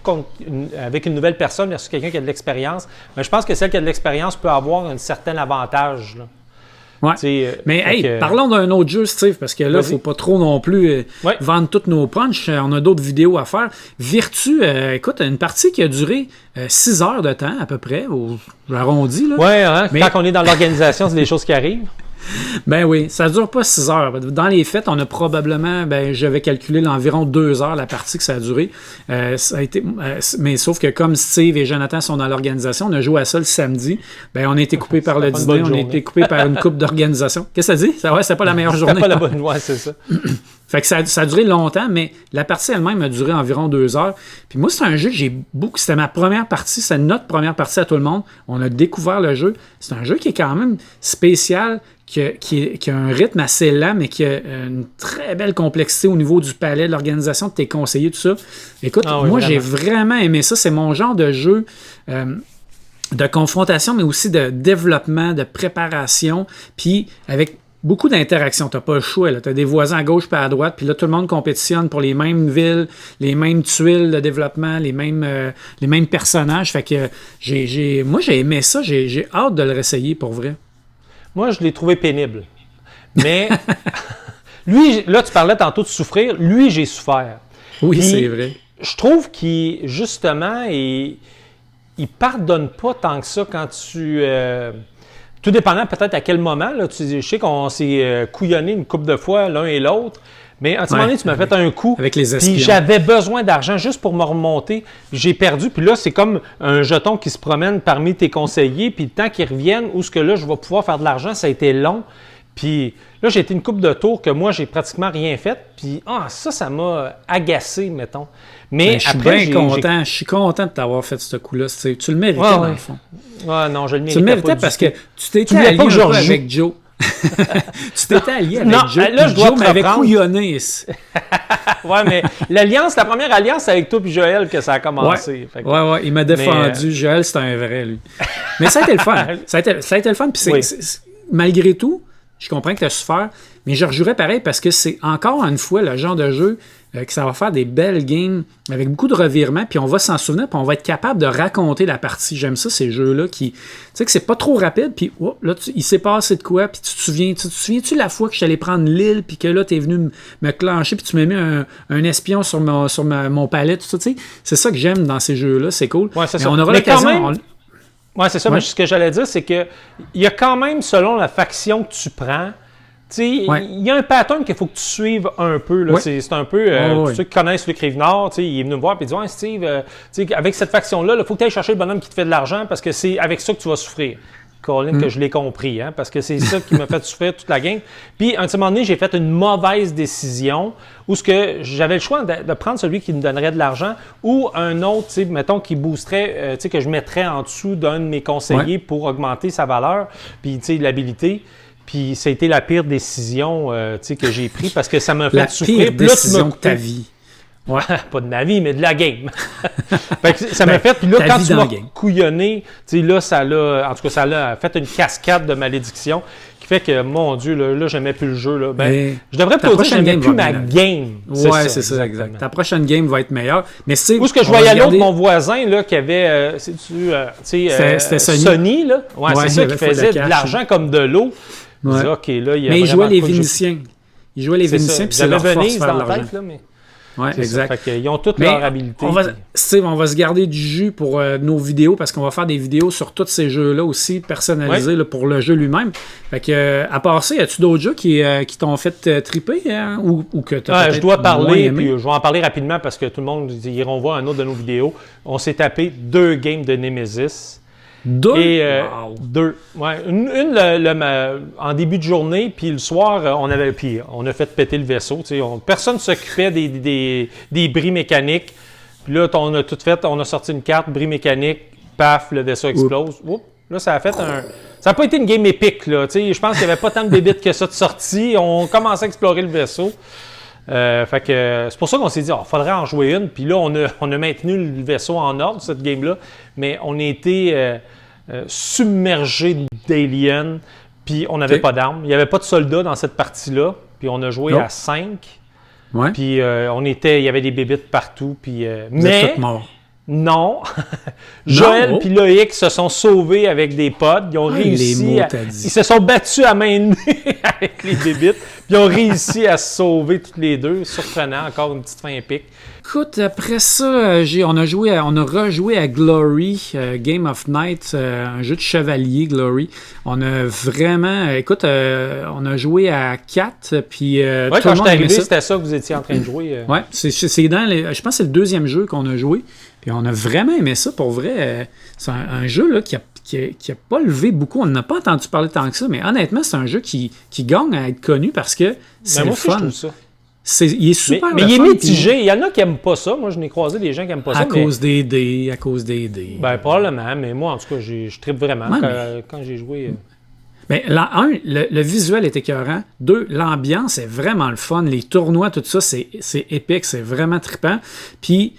avec une nouvelle personne versus quelqu'un qui a de l'expérience, je pense que celle qui a de l'expérience peut avoir un certain avantage, là. Ouais. Mais parlons d'un autre jeu, Steve, parce que là, il ne faut pas trop non plus vendre toutes nos punches. On a d'autres vidéos à faire. Virtu, écoute, une partie qui a duré 6 heures de temps à peu près, j'arrondis. Oui, quand on est dans l'organisation, c'est des choses qui arrivent. Ben oui, ça dure pas 6 heures. Dans les faits, on a probablement, j'avais calculé l'environ 2 heures la partie que ça a duré. Ça a été, mais sauf que comme Steve et Jonathan sont dans l'organisation, on a joué à ça le samedi. On a été coupé par le dîner, on a été coupé par une coupe d'organisation. Qu'est-ce que ça dit? C'est pas la meilleure journée. C'est pas la bonne voie, c'est ça. Fait que ça a duré longtemps, mais la partie elle-même a duré environ 2 heures. Puis moi, c'est un jeu que c'était ma première partie, c'est notre première partie à tout le monde. On a découvert le jeu. C'est un jeu qui est quand même spécial, qui a un rythme assez lent, mais qui a une très belle complexité au niveau du palais, de l'organisation de tes conseillers, tout ça. Écoute, moi, j'ai vraiment aimé ça. C'est mon genre de jeu de confrontation, mais aussi de développement, de préparation, puis avec beaucoup d'interactions. Tu n'as pas le choix. Tu as des voisins à gauche et à droite, puis là, tout le monde compétitionne pour les mêmes villes, les mêmes tuiles de développement, les mêmes personnages. Fait que moi, j'ai aimé ça. J'ai hâte de le réessayer pour vrai. Moi, je l'ai trouvé pénible. Mais lui, là, tu parlais tantôt de souffrir. Lui, j'ai souffert. Oui, Puis, c'est vrai. Je trouve qu'il, justement, il pardonne pas tant que ça quand tu... tout dépendant peut-être à quel moment. Là, je sais qu'on s'est couillonné une couple de fois l'un et l'autre. Mais à un moment donné, tu m'as fait un coup. Avec les espions. Puis j'avais besoin d'argent juste pour me remonter. J'ai perdu. Puis là, c'est comme un jeton qui se promène parmi tes conseillers. Puis le temps qu'ils reviennent, où ce que là, je vais pouvoir faire de l'argent, ça a été long. Puis là, j'ai été une couple de tours que moi, j'ai pratiquement rien fait. Puis ça m'a agacé, mettons. Mais je suis après, bien content. Je suis content de t'avoir fait ce coup-là. Tu le méritais, dans le fond. Ouais, non, je le méritais. Tu le méritais parce que tu t'étais allié un peu avec Joe. Tu t'étais allié avec Joe. Là, je dois Joe m'avait couillonné. Ouais, mais l'alliance, la première alliance, c'est avec toi et Joël que ça a commencé. Ouais, il m'a défendu. Joël, c'est un vrai, lui. Mais ça a été le fun. Ça a été le fun. Puis malgré tout, je comprends que tu as souffert, mais je rejouerais pareil parce que c'est encore une fois le genre de jeu que ça va faire des belles games avec beaucoup de revirements, puis on va s'en souvenir, puis on va être capable de raconter la partie. J'aime ça, ces jeux-là qui, tu sais, que c'est pas trop rapide, puis là, il s'est passé de quoi, puis tu te souviens-tu la fois que je suis allé prendre l'île, puis que là, tu es venu me clencher, puis tu m'as mis un espion sur mon palais, tout ça, tu sais. C'est ça que j'aime dans ces jeux-là, c'est cool. Ouais, c'est ça. On aura l'occasion... Oui, c'est ça. Ouais. Mais ce que j'allais dire, c'est qu'il y a quand même, selon la faction que tu prends, il y a un pattern qu'il faut que tu suives un peu. Là. C'est un peu, ceux qui connaissent Luc Rivenard, il est venu me voir et il dit « Ouais, Steve, avec cette faction-là, il faut que tu ailles chercher le bonhomme qui te fait de l'argent parce que c'est avec ça que tu vas souffrir. » Colin, que je l'ai compris, hein, parce que c'est ça qui m'a fait souffrir toute la game. Puis, à un moment donné, j'ai fait une mauvaise décision où j'avais le choix de prendre celui qui me donnerait de l'argent ou un autre, mettons, qui boosterait, que je mettrais en dessous d'un de mes conseillers pour augmenter sa valeur, puis l'habilité. Puis, ça a été la pire décision que j'ai prise parce que ça m'a fait souffrir. La pire décision de ta vie. Ouais. Pas de ma vie, mais de la game. Fait que ça m'a fait, puis là, quand tu m'as couillonné, là, ça l'a fait une cascade de malédiction qui fait que, mon Dieu, là j'aimais plus le jeu. Là. Je devrais plutôt dire que j'aimais plus ma game. Ouais, c'est ça, exact. Ta prochaine game va être meilleure. Mais où est-ce que je voyais l'autre, mon voisin, là, qui avait, c'était Sony, là? Ouais, c'est ça, qui faisait de l'argent comme de l'eau. Ouais. OK, là, il y a mais il jouait les Vénitiens. Il jouait les Vénitiens, puis c'est leur force faire de l'argent. Oui, exact. Ils ont toutes leurs habilités. On va se garder du jus pour nos vidéos parce qu'on va faire des vidéos sur tous ces jeux-là aussi, personnalisés là, pour le jeu lui-même. Fait que, à part ça, y a-tu d'autres jeux qui t'ont fait triper hein, ou que tu as je dois parler, puis je vais en parler rapidement parce que tout le monde iront voir un autre de nos vidéos. On s'est tapé 2 games de Nemesis. 2? Wow. 2. Ouais. Une en début de journée, puis le soir, on a fait péter le vaisseau. Personne ne s'occupait des bris mécaniques. Puis là, on a tout fait, on a sorti une carte, bris mécanique, paf, le vaisseau explose. Oups. Là, ça a fait Ça n'a pas été une game épique. Là. Je pense qu'il n'y avait pas tant de bébites que ça de sortie. On commençait à explorer le vaisseau. Fait que c'est pour ça qu'on s'est dit, il faudrait en jouer une. Puis là, on a maintenu le vaisseau en ordre, cette game-là. Mais on a été submergé d'aliens. Puis on n'avait pas d'armes. Il n'y avait pas de soldats dans cette partie-là. Puis on a joué à 5. Ouais. Puis il y avait des bébites partout. Puis, vous êtes tous morts. Non. Joël et Loïc se sont sauvés avec des pods. Ils ont réussi ils se sont battus à main nue avec les bébites. Puis ils ont réussi à se sauver toutes les deux. Surprenant, encore une petite fin épique. Écoute, après ça, on a rejoué à Glory, Game of Night, un jeu de chevalier, Glory. On a vraiment... Écoute, on a joué à 4, puis... quand je suis arrivé, c'était ça que vous étiez en train de jouer. Ouais, c'est dans je pense que c'est le 2e jeu qu'on a joué. Puis on a vraiment aimé ça, pour vrai. C'est un jeu là, qui a pas levé beaucoup. On n'a pas entendu parler tant que ça, mais honnêtement, c'est un jeu qui gagne à être connu parce que c'est le fun. Je trouve ça. Il est super mais il est mitigé. Il y en a qui n'aiment pas ça. Moi, je n'ai croisé des gens qui n'aiment pas ça. À cause des dés. Ben, probablement. Mais moi, en tout cas, je trippe vraiment quand j'ai joué. Ben, le visuel est écœurant. 2, l'ambiance est vraiment le fun. Les tournois, tout ça, c'est épique. C'est vraiment trippant. Puis,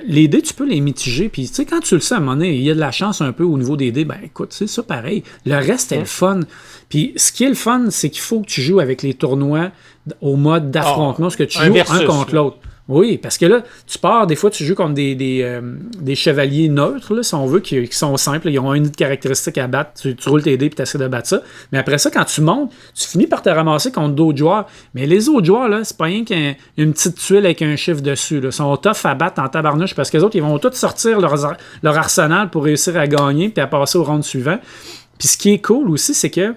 les dés, tu peux les mitiger. Puis, tu sais, quand tu le sais, à un moment donné, il y a de la chance un peu au niveau des dés. Ben, écoute, c'est ça pareil. Le reste est le fun. Puis, ce qui est le fun, c'est qu'il faut que tu joues avec les tournois au mode d'affrontement, parce que tu joues un contre l'autre. Oui, parce que là, tu pars, des fois, tu joues contre des chevaliers neutres, là, si on veut, qui sont simples. Ils ont une caractéristique à battre. Tu roules tes dés et tu essaies de battre ça. Mais après ça, quand tu montes, tu finis par te ramasser contre d'autres joueurs. Mais les autres joueurs, là, c'est pas rien qu'une petite tuile avec un chiffre dessus. Là. Ils sont tough à battre en tabarnouche parce que les autres, ils vont tous sortir leur arsenal pour réussir à gagner puis à passer au round suivant. Puis ce qui est cool aussi, c'est que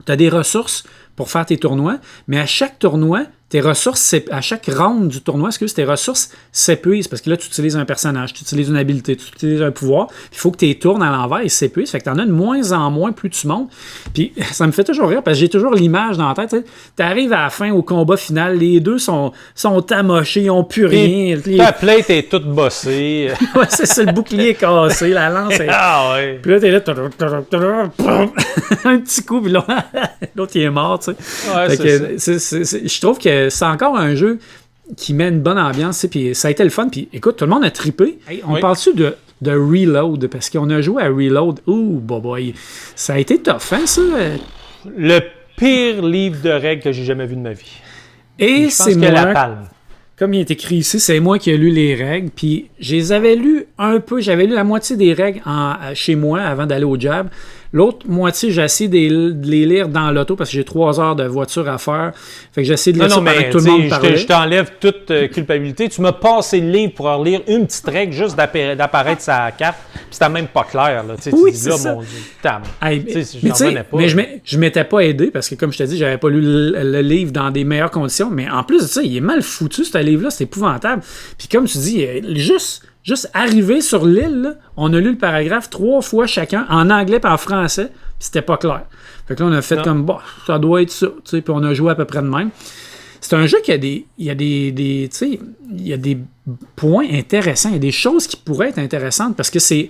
tu as des ressources pour faire tes tournois, mais à chaque tournoi, tes ressources, à chaque round du tournoi, tes ressources s'épuisent parce que là, tu utilises un personnage, tu utilises une habileté, tu utilises un pouvoir. Il faut que tu les tournes à l'envers, ils s'épuisent. Fait que tu en as de moins en moins plus tu montes. Puis ça me fait toujours rire parce que j'ai toujours l'image dans la tête. Tu arrives à la fin, au combat final, les deux sont amochés, ils n'ont plus rien. Ta plate est toute bossée. Ouais, c'est le bouclier cassé, la lance est... Ah ouais. Puis là, t'es là, un petit coup, puis l'autre, il est mort, tu sais. Ouais, je trouve que c'est encore un jeu qui met une bonne ambiance, puis ça a été le fun. Puis écoute, tout le monde a trippé. Hey, on parle-tu de Reload? Parce qu'on a joué à Reload. Ouh, boy, ça a été tough, hein, ça? Le pire livre de règles que j'ai jamais vu de ma vie. Et c'est moi, la palme. Comme il est écrit ici, c'est moi qui ai lu les règles. Puis je les avais lues un peu. J'avais lu la moitié des règles chez moi avant d'aller au jab. L'autre moitié, j'ai essayé de les lire dans l'auto parce que j'ai 3 heures de voiture à faire. Fait que j'ai essayé de lire ça pendant que tout le monde parlait. Je t'enlève toute culpabilité. Tu m'as passé le livre pour lire une petite règle juste d'apparaître sa carte. Puis c'était même pas clair. Là. Oui, tu c'est ça. Mon Dieu, table. Mais je m'étais pas aidé parce que, comme je t'ai dit, j'avais pas lu le livre dans des meilleures conditions. Mais en plus de ça, il est mal foutu, ce livre-là. C'est épouvantable. Puis comme tu dis, Juste arrivé sur l'île, là, on a lu le paragraphe 3 fois chacun, en anglais et en français, puis c'était pas clair. Fait que là, on a fait comme, bah, ça doit être ça, tu sais, puis on a joué à peu près de même. C'est un jeu qui il y a des points intéressants, il y a des choses qui pourraient être intéressantes, parce que c'est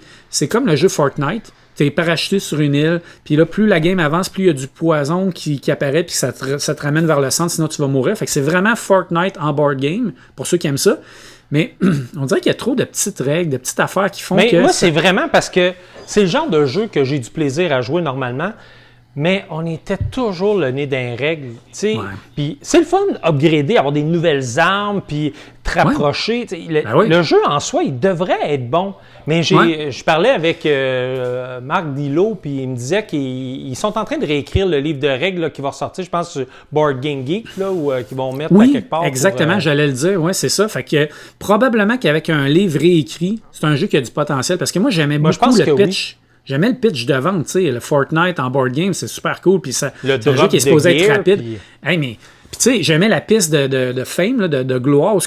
comme le jeu Fortnite. Tu es parachuté sur une île, puis là, plus la game avance, plus il y a du poison qui apparaît, puis ça te ramène vers le centre, sinon tu vas mourir. Fait que c'est vraiment Fortnite en board game, pour ceux qui aiment ça. Mais on dirait qu'il y a trop de petites règles, de petites affaires qui font que... Mais moi, c'est vraiment parce que c'est le genre de jeu que j'ai du plaisir à jouer normalement, mais on était toujours le nez d'un règle, tu sais. Ouais. Puis c'est le fun upgrader, avoir des nouvelles armes, puis te rapprocher. Ouais. Le jeu en soi, il devrait être bon. Mais je parlais avec Marc Dillot, puis il me disait qu'ils sont en train de réécrire le livre de règles là, qui va ressortir, je pense, sur Board Game Geek, là, ou qu'ils vont mettre à quelque part. Exactement, j'allais le dire. Oui, c'est ça. Fait que probablement qu'avec un livre réécrit, c'est un jeu qui a du potentiel. Parce que moi, j'aimais beaucoup le pitch. Oui. J'aimais le pitch de vente, tu sais, le Fortnite en board game, c'est super cool. Puis c'est un jeu qui est supposé être rapide. Puis... Hey, mais... Puis tu sais, j'aimais la piste de fame, là, de gloire, où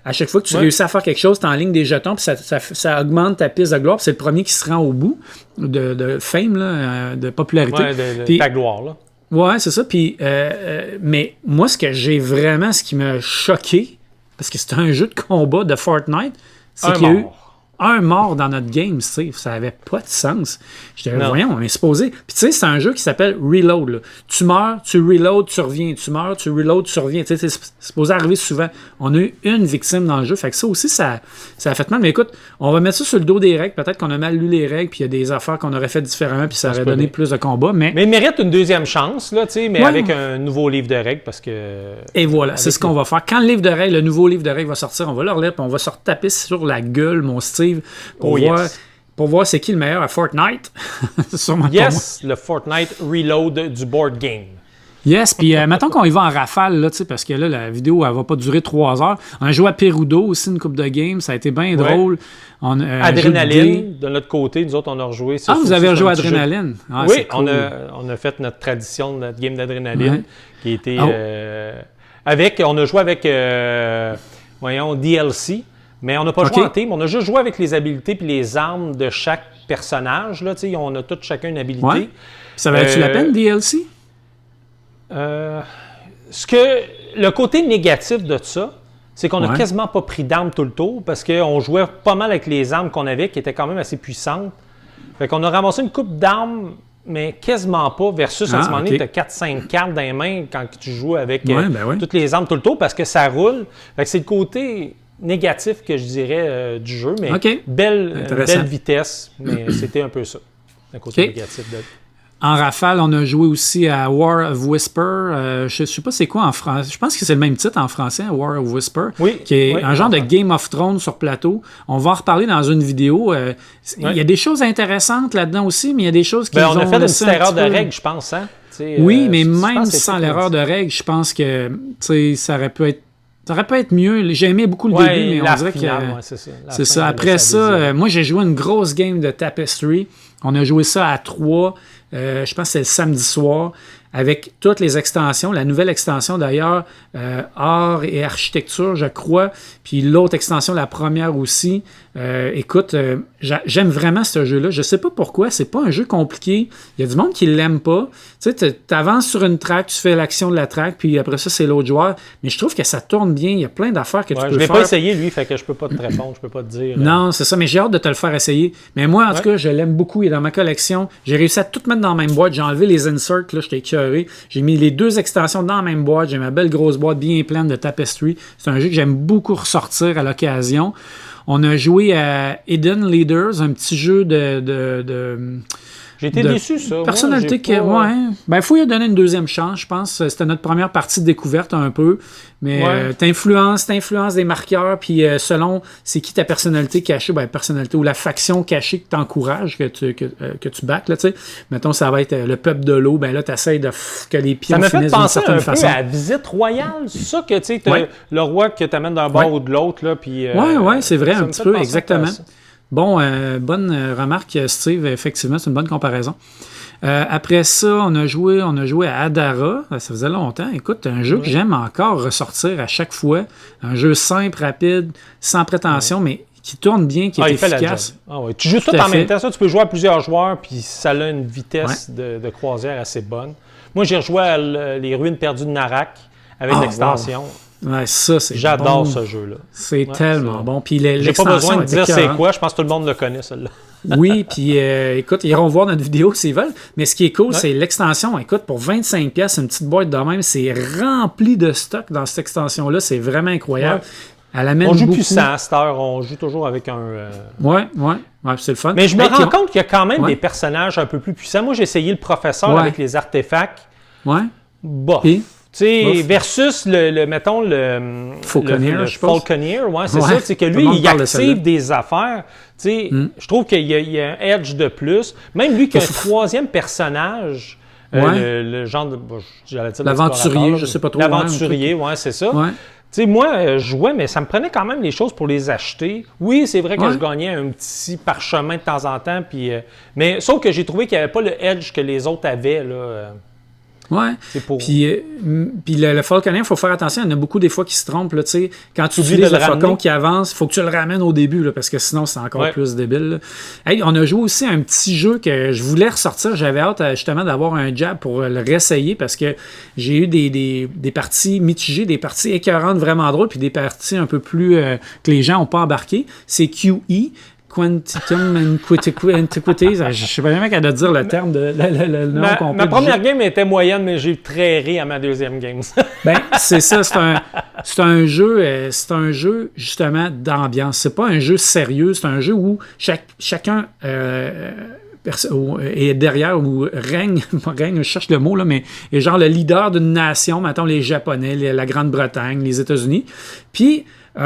à chaque fois que tu réussis à faire quelque chose, tu enlignes des jetons, puis ça augmente ta piste de gloire, puis c'est le premier qui se rend au bout de fame, là, de popularité. Ouais, ta gloire, là. Ouais, c'est ça. Puis, mais moi, ce qui m'a choqué, parce que c'était un jeu de combat de Fortnite, c'est qu'il y a eu un mort dans notre game, tu sais, ça avait pas de sens. J'étais voyons, on est supposé. Puis tu sais, c'est un jeu qui s'appelle Reload. Là. Tu meurs, tu reload, tu reviens. Tu meurs, tu reload, tu reviens. Tu sais, c'est supposé arriver souvent. On a eu une victime dans le jeu. Fait que ça aussi, ça a fait mal. Mais écoute, on va mettre ça sur le dos des règles. Peut-être qu'on a mal lu les règles, puis il y a des affaires qu'on aurait fait différemment, puis ça aurait donné plus de combats. Mais il mérite une deuxième chance, là, tu sais, mais avec un nouveau livre de règles, parce que... Et voilà, c'est ce qu'on va faire. Quand le nouveau livre de règles va sortir, on va le relire, puis on va se retaper sur la gueule, mon Steve, pour voir c'est qui le meilleur à Fortnite. Yes, le Fortnite Reload du board game. Yes, puis mettons qu'on y va en rafale, là, parce que là, la vidéo, elle va pas durer 3 heures. On a joué à Perudo aussi, une coupe de game, ça a été bien drôle. Adrénaline, de notre côté, nous autres, on a rejoué. Vous avez rejoué Adrénaline? Ah, oui, cool. on a fait notre tradition de notre game d'Adrénaline, qui était on a joué avec, DLC. Mais on n'a pas joué en team, on a juste joué avec les habilités et les armes de chaque personnage. Là, on a tous chacun une habilité. Ouais. Ça valait-tu la peine, DLC? Le côté négatif de ça, c'est qu'on n'a quasiment pas pris d'armes tout le tour parce qu'on jouait pas mal avec les armes qu'on avait qui étaient quand même assez puissantes. Fait qu'on a ramassé une coupe d'armes, mais quasiment pas, versus à ce moment donné, tu as 4-5 cartes dans les mains quand tu joues avec toutes les armes tout le tour parce que ça roule. Fait que c'est le côté négatif que je dirais du jeu, mais belle vitesse, mais c'était un peu ça, un côté négatif de... En rafale, on a joué aussi à War of Whisper. Je sais pas c'est quoi en français. Je pense que c'est le même titre en français, War of Whisper, qui est un genre de Game of Thrones sur plateau. On va en reparler dans une vidéo. Il y a des choses intéressantes là-dedans aussi, mais il y a des choses qui on a fait une petite erreur de règle, je pense. Hein? Oui, mais même sans l'erreur de règle, je pense que ça aurait pu être mieux. J'ai aimé beaucoup le début, mais on dirait que... c'est ça. Après ça, moi, j'ai joué une grosse game de Tapestry. On a joué ça à 3. Je pense que c'est le samedi soir. Avec toutes les extensions. La nouvelle extension, d'ailleurs, art et architecture, je crois. Puis l'autre extension, la première aussi. Écoute, j'aime vraiment ce jeu-là. Je sais pas pourquoi. C'est pas un jeu compliqué. Il y a du monde qui l'aime pas. Tu sais, tu avances sur une track, tu fais l'action de la track, puis après ça, c'est l'autre joueur. Mais je trouve que ça tourne bien. Il y a plein d'affaires que tu peux faire. Je l'ai pas essayé, lui, fait que je peux pas te répondre. Je peux pas te dire. Non, c'est ça. Mais j'ai hâte de te le faire essayer. Mais moi, en tout cas, je l'aime beaucoup. Il est dans ma collection. J'ai réussi à tout mettre dans la même boîte. J'ai enlevé les inserts. Là, j'étais écœuré. J'ai mis les 2 extensions dans la même boîte. J'ai ma belle grosse boîte bien pleine de Tapestry. C'est un jeu que j'aime beaucoup ressortir à l'occasion. On a joué à Hidden Leaders, un petit jeu de j'ai été déçu, ça. Personnalité qui... Ouais. Ben, il faut lui donner une deuxième chance, je pense. C'était notre première partie de découverte un peu. Mais t'influences des marqueurs, puis selon c'est qui ta personnalité cachée, personnalité ou la faction cachée que t'encourages, que tu back, là, tu sais. Mettons, ça va être le peuple de l'eau, ben là, t'essayes que les pions finissent d'une certaine façon. Ça me fait penser un peu à la visite royale, c'est ça que, tu sais, le roi que t'amènes d'un bord ou de l'autre, là, puis... Oui, c'est vrai, un petit peu, exactement. Bon, bonne remarque, Steve. Effectivement, c'est une bonne comparaison. Après ça, on a joué à Adara. Ça faisait longtemps. Écoute, un jeu que j'aime encore ressortir à chaque fois. Un jeu simple, rapide, sans prétention, mais qui tourne bien, qui est efficace. Tu joues tout en même temps. Ça, tu peux jouer à plusieurs joueurs, puis ça a une vitesse de croisière assez bonne. Moi, j'ai rejoué à les ruines perdues de Narak avec l'extension. Wow. Ouais, ça, c'est J'adore ce jeu-là. C'est tellement bon. Puis j'ai pas besoin de dire c'est quoi, je pense que tout le monde le connaît, celle-là. Oui, puis écoute, ils iront voir notre vidéo s'ils veulent. Mais ce qui est cool, c'est l'extension. Écoute, pour 25$, une petite boîte de même, c'est rempli de stock dans cette extension-là. C'est vraiment incroyable. On joue plus sans à cette heure, on joue toujours avec un... Ouais, c'est le fun. Mais je me rends compte qu'il y a quand même des personnages un peu plus puissants. Moi, j'ai essayé le professeur avec les artefacts. Ouais. Bof. Tu sais, versus mettons, le Falconeer, je pense. Falconeer, c'est ça. C'est que lui, il active des affaires. Tu sais, je trouve qu'il y a un edge de plus. Même lui qui a un troisième personnage, le genre de... j'allais dire l'aventurier, je sais pas trop. L'aventurier, c'est ça. Ouais. Tu sais, moi, je jouais, mais ça me prenait quand même les choses pour les acheter. Oui, c'est vrai que je gagnais un petit parchemin de temps en temps, puis, mais sauf que j'ai trouvé qu'il n'y avait pas le edge que les autres avaient, là. Ouais. Puis le Falconer, il faut faire attention. Il y en a beaucoup des fois qui se trompent. Là, quand tu utilises le faucon qui avance, il faut que tu le ramènes au début là, parce que sinon, c'est encore plus débile. Hey, on a joué aussi à un petit jeu que je voulais ressortir. J'avais hâte justement d'avoir un jab pour le réessayer parce que j'ai eu des parties mitigées, des parties écœurantes vraiment drôles, puis des parties un peu plus que les gens n'ont pas embarqué. C'est QE. Quantum Antiquities, je ne sais pas même qu'elle doit dire le terme le nom complet. Ma première game était moyenne, mais j'ai eu très ri à ma deuxième game. C'est ça, c'est un jeu justement d'ambiance. C'est pas un jeu sérieux, c'est un jeu où chacun est derrière ou règne, je cherche le mot là, mais est genre le leader d'une nation, mettons les Japonais, la Grande-Bretagne, les États-Unis. Puis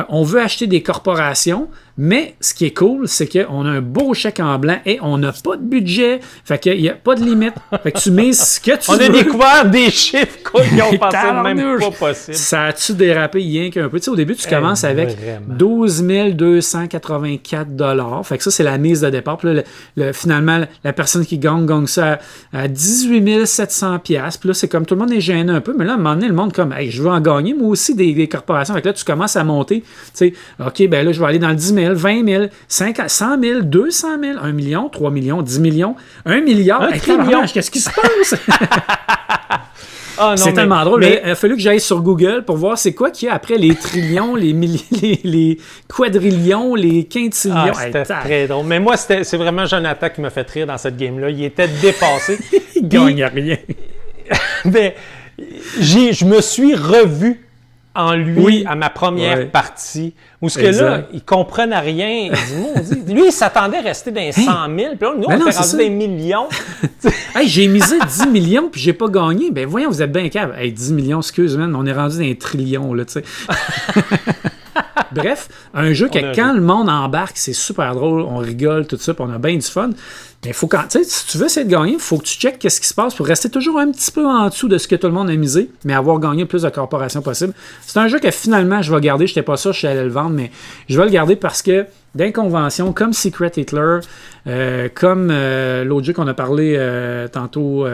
on veut acheter des corporations, mais ce qui est cool, c'est qu'on a un beau chèque en blanc et on n'a pas de budget. Fait qu'il n'y a pas de limite. Fait que tu mets ce que tu veux. On a découvert des chiffres qui ont passé même pas possible. Ça a-tu dérapé rien qu'un peu? Tu sais, au début, tu commences avec 12 284 $. Fait que ça, c'est la mise de départ. Puis là, finalement, la personne qui gagne ça à 18 700 $. Puis là, c'est comme tout le monde est gêné un peu. Mais là, à un moment donné, le monde comme, hey, je veux en gagner, moi aussi, des corporations. Fait que là, tu commences à monter. Tu sais, OK, ben là, je vais aller dans le 10 000. 20 000, 50, 100 000, 200 000, 1 million, 3 millions, 10 millions, 1 milliard, 1 million. Qu'est-ce qui se passe? C'est tellement drôle. Mais il a fallu que j'aille sur Google pour voir c'est quoi qu'il y a après les trillions, les quadrillions, les quintillions. C'était très drôle. Mais moi, c'est vraiment Jonathan qui m'a fait rire dans cette game-là. Il était dépassé. Il gagne rien. Mais je me suis revu en lui à ma première partie. Où ce que là, ils comprennent rien. Ils disent, lui, il s'attendait à rester dans les 100 000. Puis là, nous, on était rendu des millions. Hey, j'ai misé 10 millions puis j'ai pas gagné. Ben voyons, vous êtes bien cave. Hey, 10 millions, excuse-moi, on est rendu dans les trillions, là, tu sais. Bref, un jeu que quand le monde embarque, c'est super drôle, on rigole, tout ça, puis on a bien du fun. Mais faut quand, si tu veux essayer de gagner, il faut que tu checkes qu'est-ce qui se passe pour rester toujours un petit peu en dessous de ce que tout le monde a misé, mais avoir gagné le plus de corporations possible. C'est un jeu que finalement, je vais garder. Je n'étais pas sûr, je suis allé le vendre, mais je vais le garder parce que d'inconvention, comme Secret Hitler, comme l'autre jeu qu'on a parlé tantôt,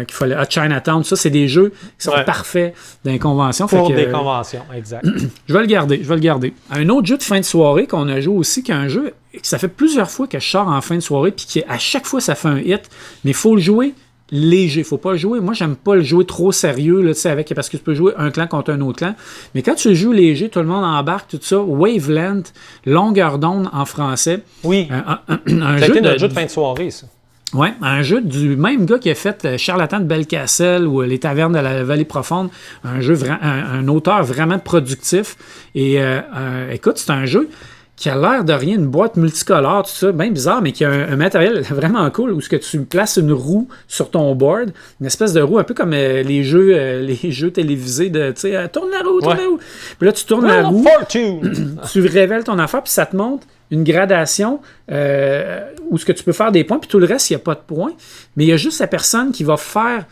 qu'il fallait à Chinatown, ça, c'est des jeux qui sont parfaits d'inconvention. Pour des conventions, exact. Je vais le garder. Un autre jeu de fin de soirée qu'on a joué aussi, qui est un jeu que ça fait plusieurs fois que je sors en fin de soirée, puis à chaque fois, ça fait un hit, mais il faut le jouer léger. Il faut pas le jouer. Moi, j'aime pas le jouer trop sérieux, là, parce que tu peux jouer un clan contre un autre clan. Mais quand tu le joues léger, tout le monde embarque, tout ça. Wavelength, longueur d'onde en français. Oui. Ça a été notre jeu de fin de soirée, ça. Oui, un jeu du même gars qui a fait Charlatan de Bellecastel ou Les Tavernes de la Vallée Profonde. Un jeu, un auteur vraiment productif. Et écoute, c'est un jeu qui a l'air de rien, une boîte multicolore, tout ça, bien bizarre, mais qui a un matériel vraiment cool où tu places une roue sur ton board, une espèce de roue, un peu comme les jeux télévisés de, tu sais, tourne la roue. Puis là, tu tournes la roue, tu révèles ton affaire, puis ça te montre une gradation où ce que tu peux faire des points, puis tout le reste, il n'y a pas de points. Mais il y a juste la personne qui va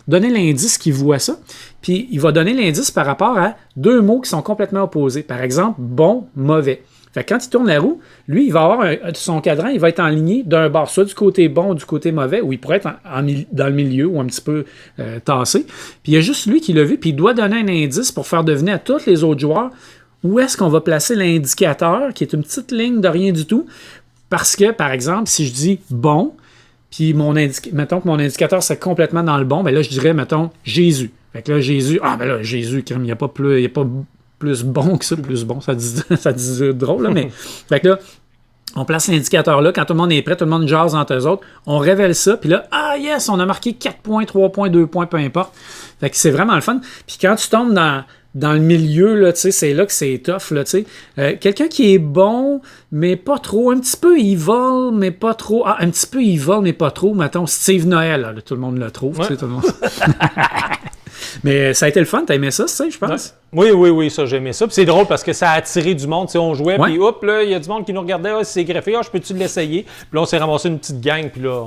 donner l'indice qui voit ça, puis il va donner l'indice par rapport à deux mots qui sont complètement opposés. Par exemple, bon, mauvais. Fait que quand il tourne la roue, lui, il va avoir son cadran, il va être enligné d'un bord, soit du côté bon ou du côté mauvais, ou il pourrait être dans le milieu ou un petit peu tassé. Puis il y a juste lui qui l'a vu, puis il doit donner un indice pour faire deviner à tous les autres joueurs où est-ce qu'on va placer l'indicateur, qui est une petite ligne de rien du tout. Parce que, par exemple, si je dis bon, puis mettons que mon indicateur c'est complètement dans le bon, ben là, je dirais, mettons, Jésus. Fait que là, Jésus, Jésus, il n'y a pas plus bon que ça, plus bon, ça dit drôle, là, mais fait que là, on place l'indicateur là, quand tout le monde est prêt, tout le monde jase entre eux autres, on révèle ça, puis là, yes, on a marqué 4 points, 3 points, 2 points, peu importe. Fait que c'est vraiment le fun. Puis quand tu tombes dans le milieu, là, c'est là que c'est tough, là, quelqu'un qui est bon, mais pas trop, un petit peu evil, mais pas trop, un petit peu evil, mais pas trop, mettons, Steve Noël, là, tout le monde le trouve, tout le monde... Mais ça a été le fun, t'as aimé ça, je pense? Oui, ça, j'ai aimé ça. Puis c'est drôle parce que ça a attiré du monde. On jouait, puis hop, là, il y a du monde qui nous regardait, c'est greffé, je peux-tu l'essayer? Puis là, on s'est ramassé une petite gang, puis là,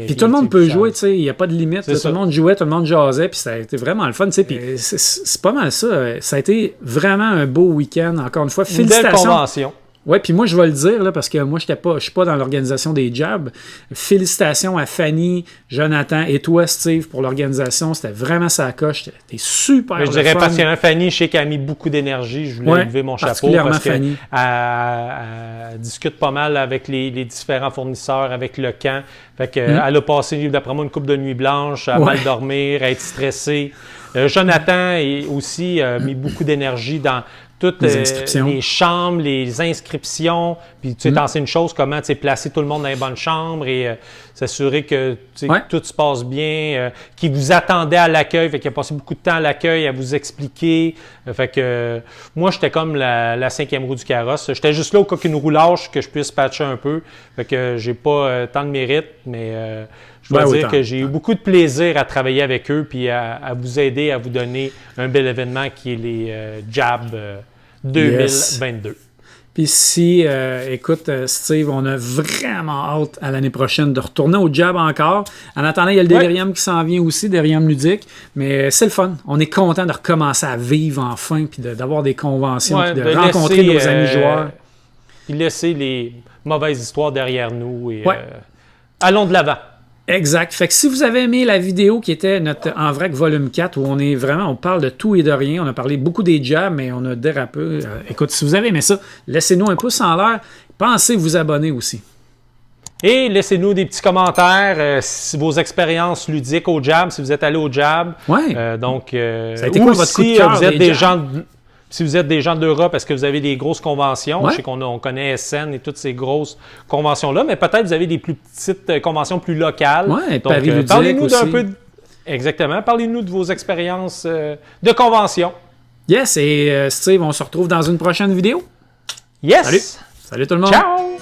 puis tout le monde peut jouer, il n'y a pas de limite. Tout le monde jouait, tout le monde jasait, puis ça a été vraiment le fun, puis c'est pas mal ça. Ça a été vraiment un beau week-end, encore une fois. Félicitations. Une belle convention. Oui, puis moi, je vais le dire, là, parce que moi, je ne suis pas dans l'organisation des jabs. Félicitations à Fanny, Jonathan et toi, Steve, pour l'organisation. C'était vraiment sa coche. C'était super. Je dirais passionnant. Fanny, je sais qu'elle a mis beaucoup d'énergie. Je voulais lever mon chapeau parce qu'elle discute pas mal avec les différents fournisseurs, avec le camp. Fait que, elle a passé, d'après moi, une couple de nuits blanches, à mal dormir, à être stressée. Jonathan aussi a mis beaucoup d'énergie dans toutes les chambres, les inscriptions, puis tu sais, une chose, comment placer tout le monde dans les bonnes chambres et s'assurer que tout se passe bien, qu'il vous attendait à l'accueil, fait qu'il a passé beaucoup de temps à l'accueil à vous expliquer. Fait que moi, j'étais comme la cinquième roue du carrosse. J'étais juste là au cas qu'une roue lâche, que je puisse patcher un peu. Fait que j'ai pas tant de mérite, mais je dois dire que j'ai eu beaucoup de plaisir à travailler avec eux puis à vous aider, à vous donner un bel événement qui est les Jab 2022. Puis écoute, Steve, on a vraiment hâte à l'année prochaine de retourner au Jab encore. En attendant, il y a le Delirium qui s'en vient aussi, Delirium ludique. Mais c'est le fun. On est content de recommencer à vivre enfin, puis d'avoir des conventions, puis de rencontrer nos amis joueurs. Puis laisser les mauvaises histoires derrière nous et allons de l'avant. Exact. Fait que si vous avez aimé la vidéo qui était notre En Vrac volume 4, où on parle de tout et de rien, on a parlé beaucoup des jabs, mais on a dérapé. Écoute, si vous avez aimé ça, laissez-nous un pouce en l'air. Pensez vous abonner aussi. Et laissez-nous des petits commentaires, vos expériences ludiques au jab, si vous êtes allé au jab. Oui. Donc, ça a été quoi votre coup de cœur vous êtes des gens... Si vous êtes des gens d'Europe, est-ce que vous avez des grosses conventions? Je sais qu'on connaît SN et toutes ces grosses conventions-là, mais peut-être vous avez des plus petites conventions plus locales. Oui, donc parlez-nous d'un peu... Exactement. Parlez-nous de vos expériences de convention. Yes, et Steve, on se retrouve dans une prochaine vidéo. Yes! Salut! Salut tout le monde! Ciao!